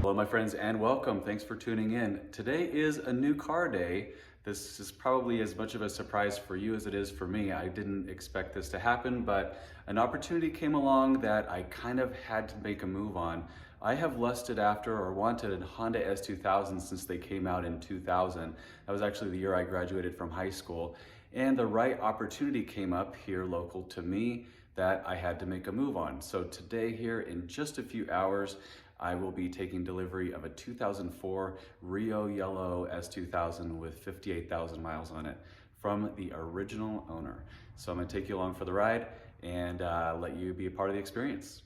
Hello my friends and welcome. Thanks for tuning in. Today is a new car day. This is probably as much of a surprise for you as it is for me. I didn't expect this to happen, but an opportunity came along that I kind of had to make a move on. I have lusted after or wanted a Honda S2000 since they came out in 2000. That was actually the year I graduated from high school. And the right opportunity came up here local to me that I had to make a move on. So today here in just a few hours, I will be taking delivery of a 2004 Rio Yellow S2000 with 58,000 miles on it from the original owner. So I'm gonna take you along for the ride and let you be a part of the experience.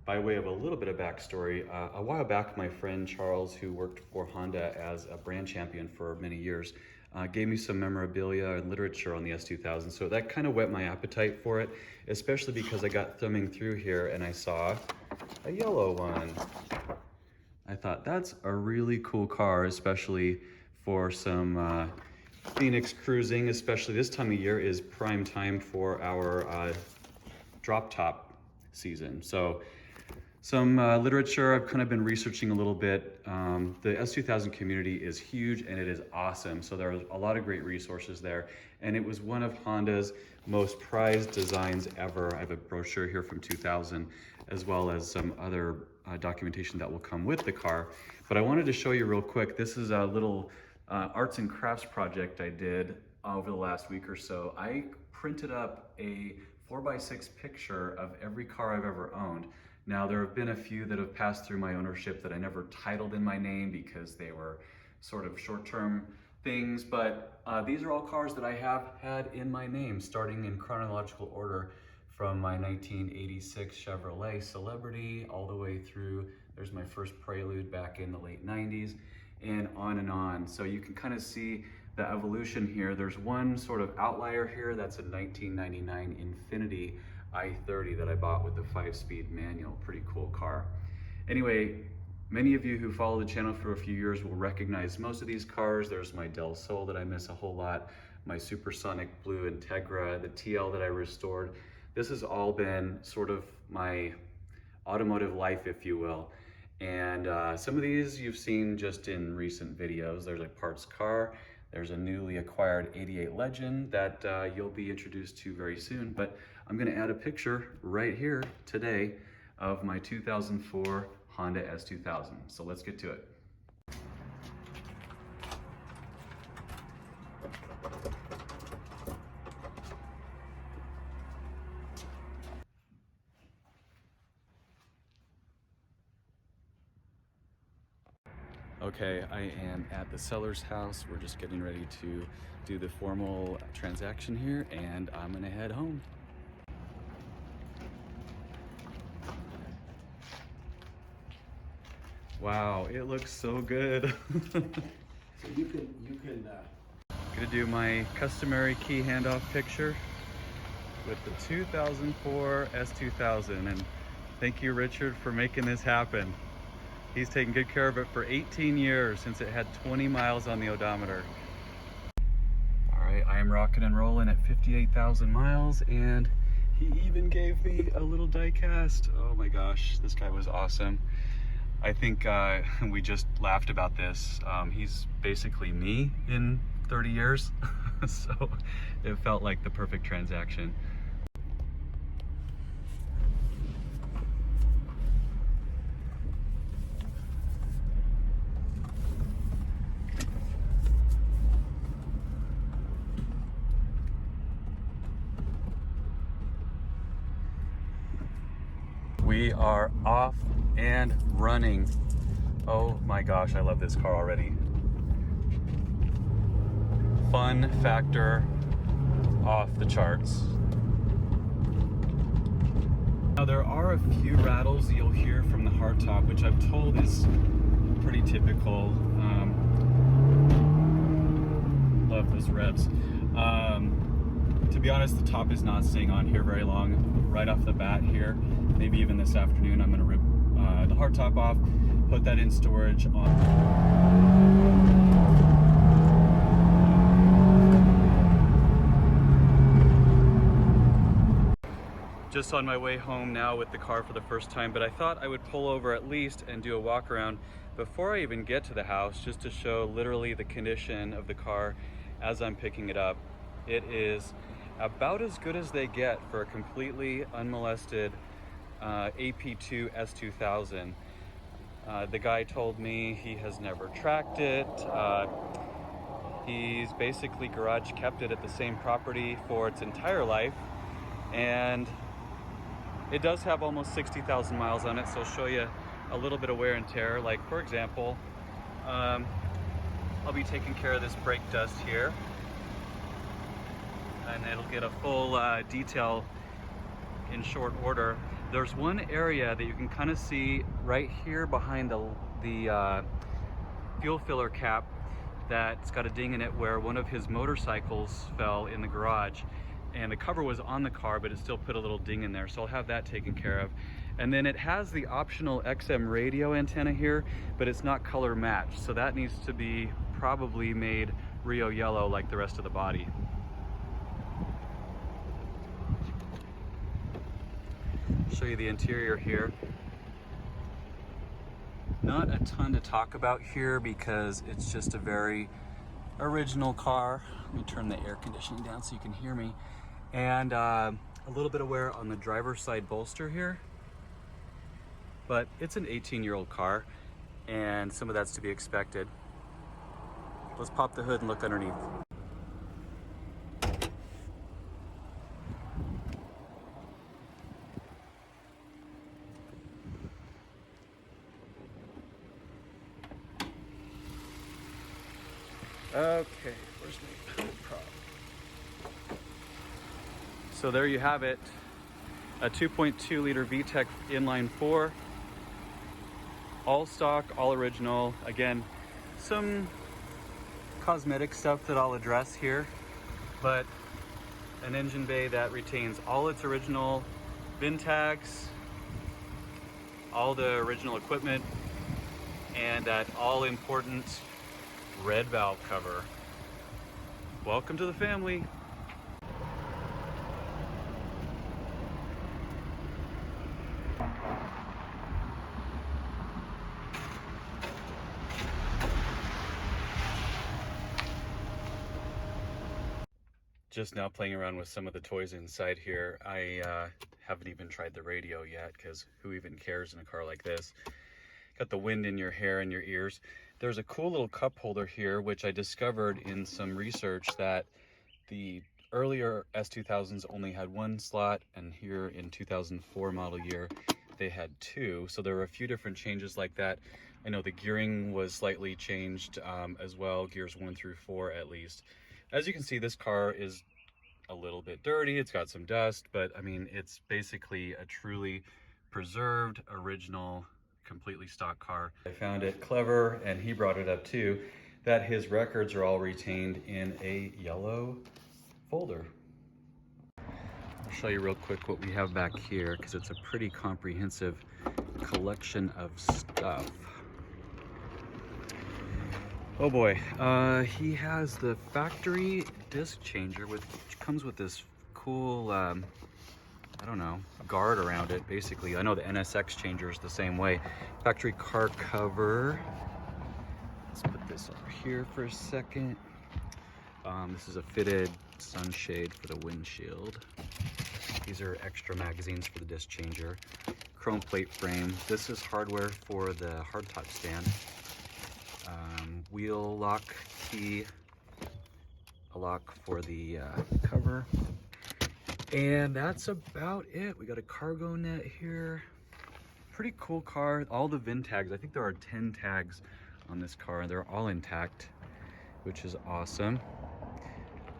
By way of a little bit of backstory, a while back my friend Charles, who worked for Honda as a brand champion for many years, gave me some memorabilia and literature on the S2000. So that kind of whet my appetite for it, especially because I got thumbing through here and I saw a yellow one. I thought that's a really cool car, especially for some Phoenix cruising, especially this time of year is prime time for our drop top season. So some literature, I've kind of been researching a little bit. The S2000 community is huge and it is awesome. So there are a lot of great resources there. And it was one of Honda's most prized designs ever. I have a brochure here from 2000, as well as some other documentation that will come with the car. But I wanted to show you real quick. This is a little arts and crafts project I did over the last week or so. I printed up a 4x6 picture of every car I've ever owned. Now, there have been a few that have passed through my ownership that I never titled in my name because they were sort of short-term things, but these are all cars that I have had in my name, starting in chronological order from my 1986 Chevrolet Celebrity all the way through, there's my first Prelude back in the late 90s, and on and on. So you can kind of see the evolution here. There's one sort of outlier here, that's a 1999 Infiniti i30 that I bought with the 5-speed manual. Pretty cool car. Anyway, many of you who follow the channel for a few years will recognize most of these cars. There's my Del Sol that I miss a whole lot, my Supersonic Blue Integra, the TL that I restored. This has all been sort of my automotive life, if you will. And some of these you've seen just in recent videos. There's a parts car. There's a newly acquired 88 Legend that you'll be introduced to very soon. But I'm gonna add a picture right here today of my 2004 Honda S2000. So let's get to it. Okay, I am at the seller's house. We're just getting ready to do the formal transaction here, and I'm gonna head home. Wow, it looks so good. So you can Gonna do my customary key handoff picture with the 2004 S2000, and thank you, Richard, for making this happen. He's taken good care of it for 18 years since it had 20 miles on the odometer. All right, I am rocking and rolling at 58,000 miles, and he even gave me a little die cast. Oh my gosh, this guy was awesome. I think we just laughed about this. He's basically me in 30 years, so it felt like the perfect transaction. We are off and running. Oh my gosh, I love this car already. Fun factor off the charts. Now there are a few rattles you'll hear from the hardtop, which I'm told is pretty typical. Love those revs. To be honest, the top is not staying on here very long. Right off the bat here, maybe even this afternoon, I'm gonna rip the hardtop off, put that in storage on. just on my way home now with the car for the first time, but I thought I would pull over at least and do a walk around before I even get to the house, just to show literally the condition of the car as I'm picking it up. It is about as good as they get for a completely unmolested AP2 S2000. The guy told me he has never tracked it. He's basically garage kept it at the same property for its entire life, and it does have almost 60,000 miles on it, so I'll show you a little bit of wear and tear. Like, for example, I'll be taking care of this brake dust here, and it'll get a full detail in short order. There's one area that you can kind of see right here behind the fuel filler cap that's got a ding in it where one of his motorcycles fell in the garage, and the cover was on the car, but it still put a little ding in there, so I'll have that taken care of. And then it has the optional XM radio antenna here, but it's not color matched, so that needs to be probably made Rio yellow like the rest of the body. Show you the interior here. Not a ton to talk about here because it's just a very original car. Let me turn the air conditioning down so you can hear me. And a little bit of wear on the driver's side bolster here, but it's an 18-year-old car, and some of that's to be expected. Let's pop the hood and look underneath. Okay, where's my prop? So there you have it, a 2.2 liter VTEC inline 4, all stock, all original. Again, some cosmetic stuff that I'll address here, but an engine bay that retains all its original VIN tags, all the original equipment, and that all important red valve cover. Welcome to the family. Just now playing around with some of the toys inside here. I haven't even tried the radio yet, because who even cares in a car like this? Got the wind in your hair and your ears. There's a cool little cup holder here, which I discovered in some research that the earlier S2000s only had one slot, and here in 2004 model year, they had two. So there were a few different changes like that. I know the gearing was slightly changed as well, gears 1 through 4 at least. As you can see, this car is a little bit dirty. It's got some dust, but I mean, it's basically a truly preserved, original, completely stock car. I found it clever, and he brought it up too, that his records are all retained in a yellow folder. I'll show you real quick what we have back here, because it's a pretty comprehensive collection of stuff. Oh boy, he has the factory disc changer, which comes with this cool, I don't know, guard around it, basically. I know the NSX changer is the same way. Factory car cover. Let's put this over here for a second. This is a fitted sunshade for the windshield. These are extra magazines for the disc changer. Chrome plate frame. This is hardware for the hardtop stand. Wheel lock key, a lock for the cover, and that's about it. We got a cargo net here. Pretty cool car. All the VIN tags, I think there are 10 tags on this car, and they're all intact, which is awesome.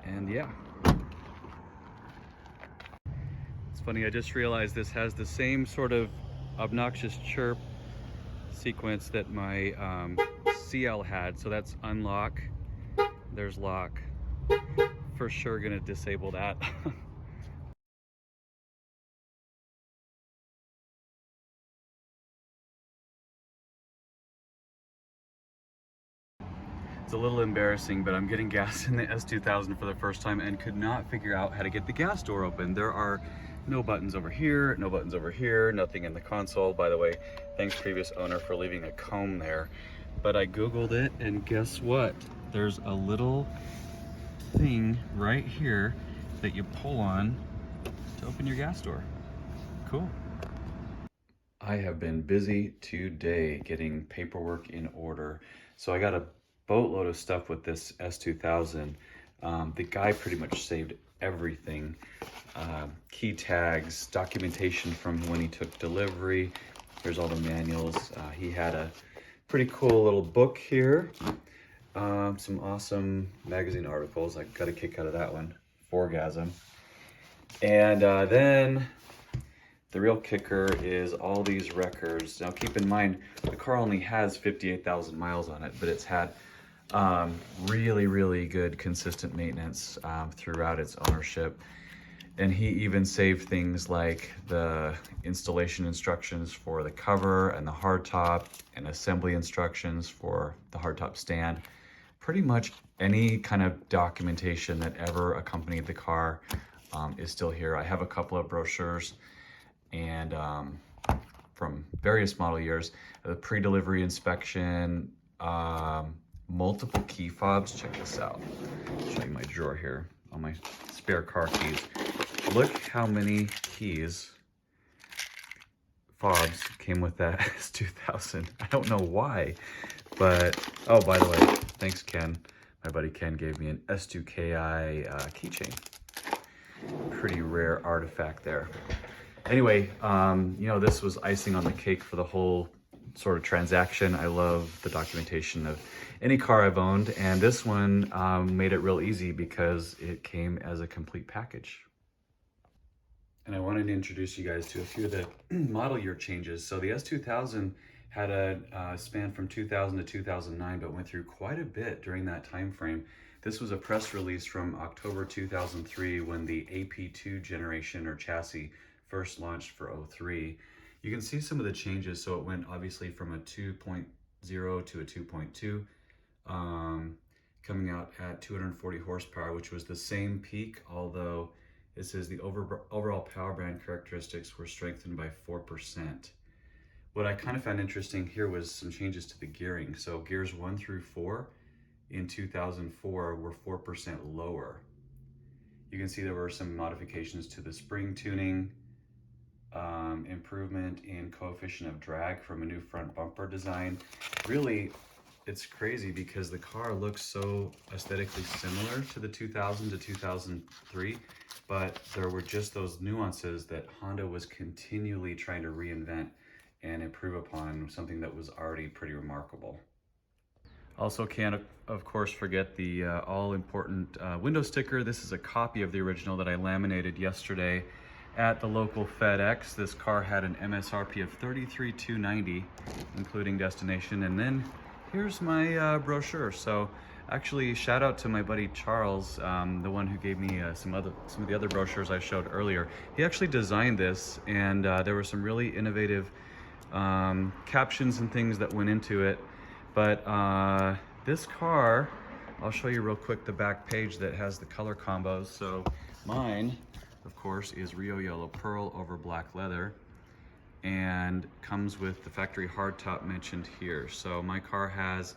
And yeah, it's funny, I just realized this has the same sort of obnoxious chirp sequence that my CL had. So that's unlock, there's lock. For sure gonna disable that. It's a little embarrassing, but I'm getting gas in the S2000 for the first time and could not figure out how to get the gas door open. There are No buttons over here, no buttons over here, nothing in the console. By the way, thanks previous owner for leaving a comb there. But I Googled it, and guess what? There's a little thing right here that you pull on to open your gas door. Cool. I have been busy today getting paperwork in order. So I got a boatload of stuff with this S2000. The guy pretty much saved everything. Key tags, documentation from when he took delivery. Here's all the manuals. He had a pretty cool little book here. Some awesome magazine articles. I got a kick out of that one. Forgasm. And then the real kicker is all these records. Now keep in mind, the car only has 58,000 miles on it, but it's had really, really good consistent maintenance throughout its ownership. And he even saved things like the installation instructions for the cover and the hardtop, and assembly instructions for the hardtop stand. Pretty much any kind of documentation that ever accompanied the car is still here. I have a couple of brochures and from various model years, the pre-delivery inspection, multiple key fobs. Check this out. I'll show you my drawer here on my spare car keys. Look how many keys, fobs, came with that S2000. I don't know why, but, oh, by the way, thanks Ken. My buddy Ken gave me an S2KI keychain. Pretty rare artifact there. Anyway, you know, this was icing on the cake for the whole sort of transaction. I love the documentation of any car I've owned, and this one made it real easy because it came as a complete package. And I wanted to introduce you guys to a few of the model year changes. So the S2000 had a span from 2000 to 2009, but went through quite a bit during that time frame. This was a press release from October 2003 when the AP2 generation or chassis first launched for 03. You can see some of the changes. So it went obviously from a 2.0 to a 2.2, coming out at 240 horsepower, which was the same peak, although it says the overall power band characteristics were strengthened by 4%. What I kind of found interesting here was some changes to the gearing. So gears 1 through 4 in 2004 were 4% lower. You can see there were some modifications to the spring tuning, improvement in coefficient of drag from a new front bumper design. Really, it's crazy because the car looks so aesthetically similar to the 2000 to 2003, but there were just those nuances that Honda was continually trying to reinvent and improve upon something that was already pretty remarkable. Also can't, of course, forget the all-important window sticker. This is a copy of the original that I laminated yesterday at the local FedEx. This car had an MSRP of $33,290, including destination. And then here's my brochure. So actually, shout out to my buddy Charles, the one who gave me some of the other brochures I showed earlier. He actually designed this, and there were some really innovative captions and things that went into it. But this car, I'll show you real quick the back page that has the color combos. So mine, of course, is Rio Yellow Pearl over black leather, and comes with the factory hardtop mentioned here. So my car has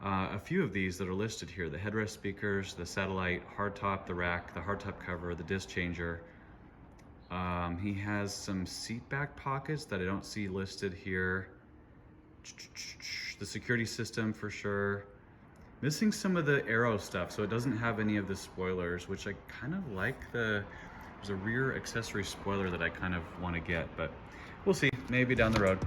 a few of these that are listed here: the headrest speakers, the satellite hardtop, the rack, the hardtop cover, the disc changer. He has some seat back pockets that I don't see listed here. The security system for sure. Missing some of the aero stuff, so it doesn't have any of the spoilers, which I kind of like. There's a rear accessory spoiler that I kind of want to get, but we'll see, maybe down the road.